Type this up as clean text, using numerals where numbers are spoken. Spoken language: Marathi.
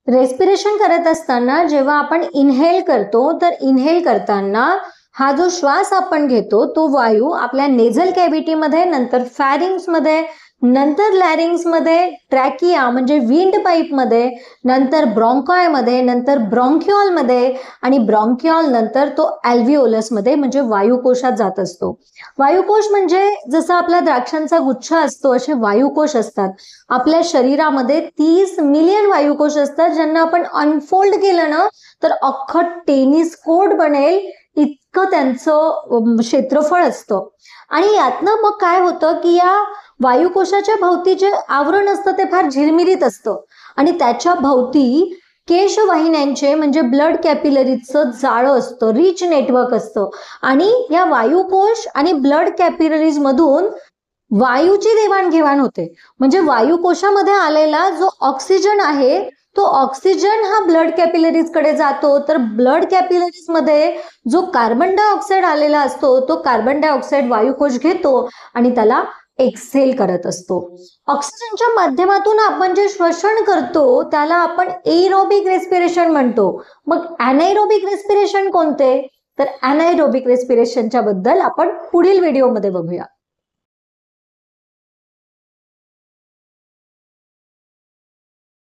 रेस्पिरेशन करत असताना जेव्हा आपण इनहेल करतो तर इनहेल करताना हा जो श्वास आपण घेतो तो वायू आपल्या नेझल कॅव्हिटीमध्ये, नंतर फॅरिंग्समध्ये, नंतर लॅरिंग्समध्ये, ट्रॅकिया म्हणजे विंड पाईपमध्ये, नंतर ब्रॉन्कायमध्ये, नंतर ब्रॉन्क्युअलमध्ये आणि ब्रॉन्क्युअल नंतर तो अल्व्हिओलसमध्ये म्हणजे वायुकोशात जात असतो. वायुकोश म्हणजे जसा आपला द्राक्षांचा गुच्छ असतो असे वायुकोश असतात. आपल्या शरीरामध्ये 30 मिलियन वायुकोश असतात, ज्यांना आपण अनफोल्ड केलं ना तर अख्खं टेनिस कोर्ट बनेल इतकं त्यांचं क्षेत्रफळ असतं. आणि यातनं मग काय होतं की या वायुकोशाच्या भोवती जे आवरण असतं ते फार झिरमिरीत असतं आणि त्याच्या भोवती केशवाहिन्यांचे म्हणजे ब्लड कॅपिलरीजचं जाळं असतं, रिच नेटवर्क असतं. आणि या वायुकोश आणि ब्लड कॅपिलरीज मधून वायूची देवाणघेवाण होते. म्हणजे वायुकोशामध्ये आलेला जो ऑक्सिजन आहे तो ऑक्सिजन हा ब्लड कॅपिलरीज कडे जातो, तर ब्लड कॅपिलरीज मध्ये जो कार्बन डायऑक्साईड आलेला असतो तो कार्बन डायऑक्साईड वायुकोश घेतो आणि त्याला एक्सहेल करत असतो. ऑक्सिजनच्या माध्यमातून आपण जे श्वसन करतो त्याला आपण एरोबिक रेस्पिरेशन म्हणतो. मग अनाएरोबिक रेस्पिरेशन कोणते? तर अनाएरोबिक रेस्पिरेशनच्या बद्दल आपण पुढील व्हिडिओमध्ये बघूया.